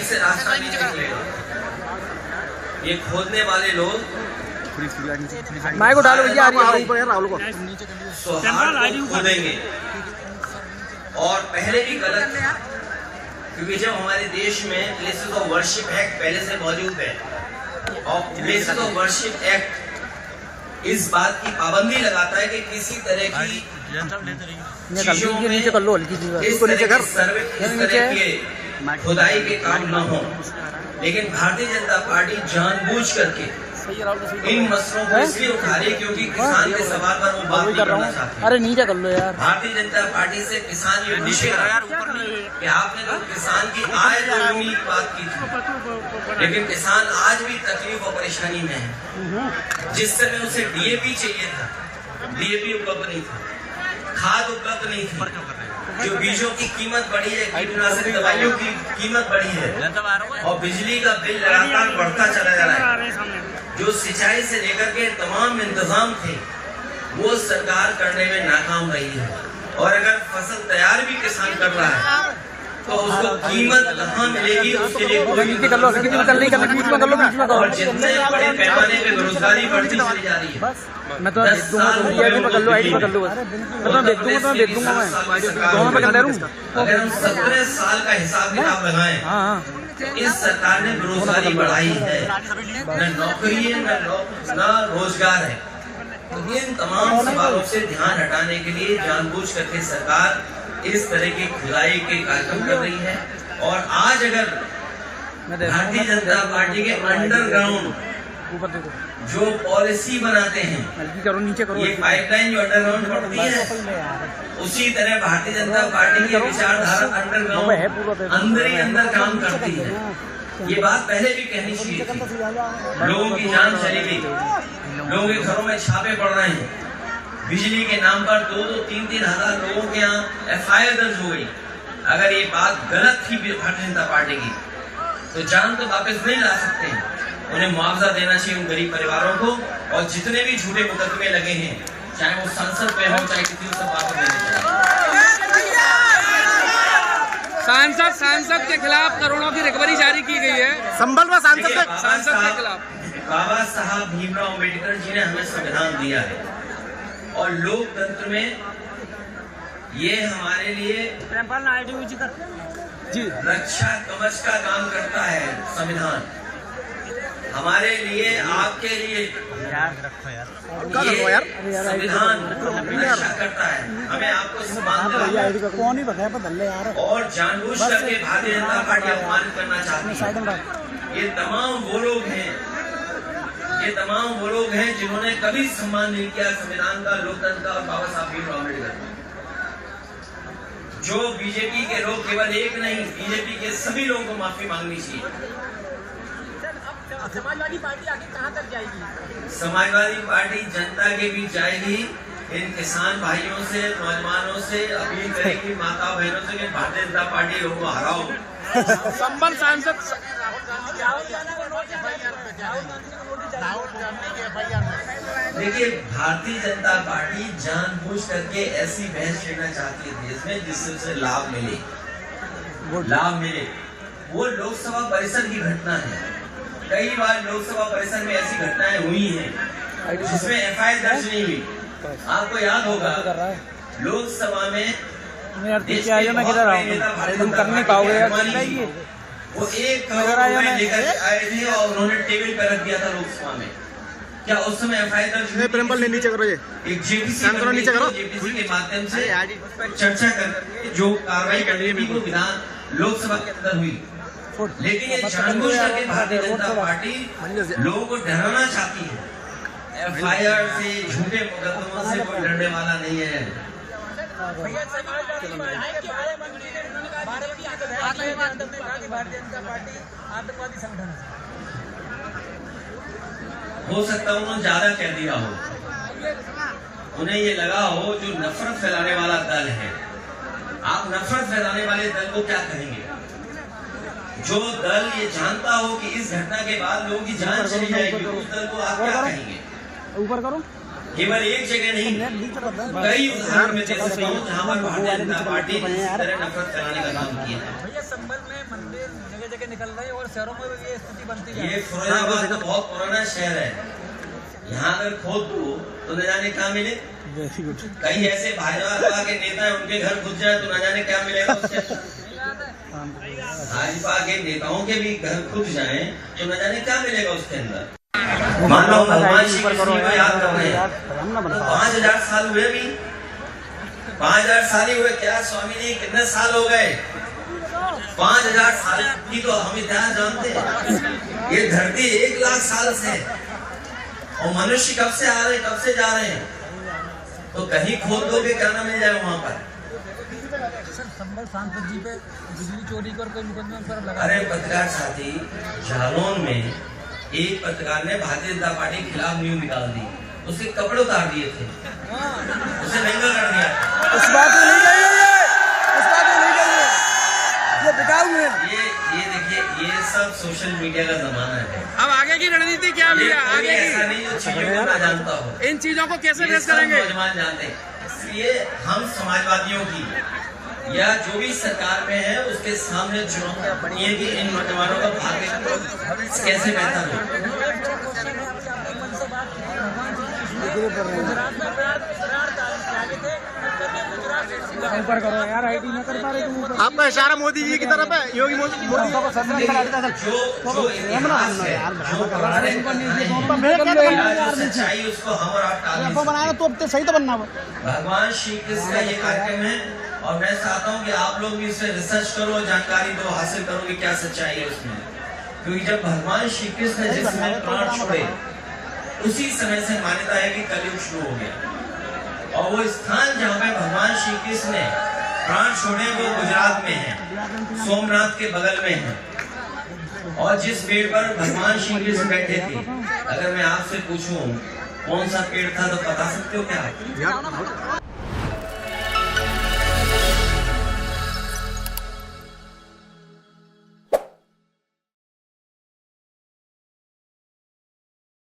से रास्ता नहीं निकलेगा। ये खोदने वाले लोग माइक को डालो भैया, सौहार्द को खोदेंगे। और पहले भी गलत था, क्योंकि जब हमारे देश में प्लेसेस ऑफ वर्शिप एक्ट पहले से मौजूद है और प्लेसेस ऑफ वर्शिप एक्ट इस बात की पाबंदी लगाता है कि किसी तरह की चीजों में इस तरह के खुदाई के काम न हो। लेकिन भारतीय जनता पार्टी जानबूझ करके इन मसलों को इसलिए उठा रही क्योंकि किसान के सवाल पर वो बात नहीं करना चाहते। अरे नीचे कर लो यार। भारतीय जनता पार्टी से किसान ये पूछेगा कि आपने तो किसान की आय दोगुनी की बात की थी, लेकिन किसान आज भी तकलीफ और परेशानी में है। जिस समय उसे डीएपी चाहिए था, डीएपी उपलब्ध नहीं था, खाद उपलब्ध नहीं थी, जो बीजों की कीमत बढ़ी है, कीटनाशक दवाइयों की कीमत बढ़ी है और बिजली का बिल लगातार बढ़ता चला जा रहा है। जो सिंचाई से लेकर के तमाम इंतजाम थे वो सरकार करने में नाकाम रही है। और अगर फसल तैयार भी किसान कर रहा है तो उसको कीमत कहाँ मिलेगी, उसके लिए और जितने बड़े पैमाने पे बेरोजगारी बढ़ती चली जा रही है। मैं तो देख दूंगा, तुम पकड़ लो, आईडी पकड़ लो, मैं तो देख दूंगा मैं दोनों पकड़ ले रहा हूँ। अगर हम 17 साल का हिसाब किताब लगाएं, इस सरकार ने बेरोजगारी बढ़ाई है, न नौकरी है न रोजगार है। इन तमाम सवालों से ध्यान हटाने के लिए जानबूझ करके सरकार इस तरह की खुदाई के कार्यक्रम कर रही है। और आज अगर भारतीय जनता पार्टी के अंडरग्राउंड जो पॉलिसी बनाते हैं, नीचे करो, ये पाइपलाइन जो अंडरग्राउंड पड़ती है, उसी तरह भारतीय जनता पार्टी की विचारधारा अंडरग्राउंड अंदर ही अंदर काम करती है। ये बात पहले भी कहनी चाहिए थी। लोगों की जान चली गई, लोगों के घरों में छापे पड़ रहे हैं, बिजली के नाम पर 2-2, 3-3 हजार लोगों के यहाँ FIR दर्ज हो गई। अगर ये बात गलत थी भारतीय जनता पार्टी की तो जान तो वापस नहीं ला सकते हैं। उन्हें मुआवजा देना चाहिए उन गरीब परिवारों को, और जितने भी झूठे मुकदमे लगे हैं, चाहे वो संसद पे हो चाहे किसी को, सब वापस देने चाहिए। सांसद के खिलाफ करोड़ों की रिकवरी जारी की गई है। संभल में सांसद के खिलाफ बाबा साहब भीमराव अम्बेडकर जी ने हमें संविधान दिया है और लोकतंत्र में ये हमारे लिए रक्षा कवच का काम करता है। संविधान हमारे लिए, आपके लिए संविधान रक्षा करता है। हमें आपको सम्मान और जानबूझ करके भारतीय जनता पार्टी अपमानित करना चाहती है। ये तमाम वो लोग हैं जिन्होंने कभी सम्मान नहीं किया संविधान का, लोकतंत्र का और बाबा साहब भीमराव अम्बेडकर का। जो बीजेपी के लोग, केवल एक नहीं, बीजेपी के सभी लोगों को माफी मांगनी चाहिए। समाजवादी पार्टी आगे कहां तक जाएगी? समाजवादी पार्टी जनता के बीच जाएगी। इन किसान भाइयों से, नौजवानों से अपील करेगी, माता बहनों से कि भारतीय जनता पार्टी लोगों को हराओ। संबल सांसद देखिए, भारतीय जनता पार्टी जानबूझ करके ऐसी बहस छेड़ना चाहती है देश में जिससे उसे लाभ मिले। वो लोकसभा परिसर की घटना है। कई बार लोकसभा परिसर में ऐसी घटनाएं हुई हैं जिसमें FIR दर्ज नहीं हुई। आपको याद होगा लोकसभा में तुम कर नहीं पाओगे, वो 1 करोड़ लेकर आए थे और उन्होंने टेबल पर रख दिया था लोकसभा में। क्या उस समय FIR दर्ज? प्रेमपाल ने नीचे करो, ये एक JPC के माध्यम से चर्चा कर जो कार्रवाई करनी थी वो विधान लोकसभा के अंदर हुई। लेकिन ये जानबूझ करके भारतीय जनता पार्टी लोगों को डराना चाहती है। FIR से, झूठे मुकदमों से कोई डरने वाला नहीं है। भारतीय जनता पार्टी आतंकवादी संगठन है। हो सकता है उन्होंने ज्यादा कह दिया हो, उन्हें ये लगा हो जो नफरत फैलाने वाला दल है। आप नफरत फैलाने वाले दल को क्या कहेंगे? जो दल ये जानता हो कि इस घटना के बाद लोगों की जान चली जाएगी, उस दल को आप क्या कहेंगे? ऊपर करो। केवल एक जगह नहीं, कई उदाहरण में दे सकता हूँ जहाँ पर भारतीय जनता पार्टी ने इस तरह नफरत फैलाने का काम किया है। भैया संभल में मंदिर जगह जगह निकल रहे हैं और शहरों में भी ये स्थिति बनती है। ये फिरोजाबाद तो बहुत पुराना शहर है, यहाँ अगर खोद दो तो न जाने क्या मिले। कहीं ऐसे भाजपा के नेता है उनके घर घुस जाए तो न जाने क्या मिलेगा उसके। भाजपा के नेताओं के भी घर खुद जाए तो न जाने क्या मिलेगा उसके अंदर। मान लो भगवान श्री कृष्ण को याद कर रहे हैं, 5000 साल हुए भी, 5000 साल ही हुए क्या स्वामी जी, कितने साल हो गए? 5000 साल की तो हम इतिहास जानते हैं। ये धरती 1 लाख साल से, और मनुष्य कब से आ रहे हैं, कब से जा रहे हैं, तो कहीं खोद दोगे क्या ना मिल जाए वहां पर। सर संबल सांसद जी पे बिजली चोरी कर कोई मुकदमा पर लगा। अरे पत्रकार साथी, जालौन में एक पत्रकार ने भारतीय जनता पार्टी के खिलाफ न्यूज निकाल दी, उसके कपड़े उतार दिए थे, उसे नंगा कर दिया। उस बात में नहीं गई है, उस बात में नहीं गई है, ये बिकाऊ है। ये देखिए, ये सब सोशल मीडिया का जमाना है। अब आगे की रणनीति क्या है? आगे ऐसा नहीं जो चीजों को ना जानता हो, इन चीजों को कैसे ये फेस सब करेंगे? नौजवान जानते हैं। इसलिए हम समाजवादियों की या जो भी सरकार में है उसके सामने चुनौतियां बनी है कि इन नौजवानों का भाग्य कैसे बेहतर हो। ऊपर करो यार, आईटी न कर पा रहे तुम ऊपर। आपका इशारा मोदी जी की तरफ है, योगी मोदी। जो इतिहास है, जो सच्चाई, उसको हम और आप टाल बनाएगा तो सही तो बनना। भगवान श्री कृष्ण का ये कार्यक्रम है, और मैं चाहता हूँ कि आप लोग भी इसमें रिसर्च करो, जानकारी दो, हासिल करो कि क्या सच्चाई है उसमें। क्योंकि जब भगवान श्री कृष्ण ने जिस समय प्राण छोड़े, उसी समय से मान्यता है कि कलयुग शुरू हो गया। और वो स्थान जहाँ पे भगवान श्री कृष्ण ने प्राण छोड़े वो गुजरात में है, सोमनाथ के बगल में है। और जिस पेड़ पर भगवान श्री कृष्ण बैठे थे, अगर मैं आपसे पूछूं कौन सा पेड़ था तो बता सकते हो क्या?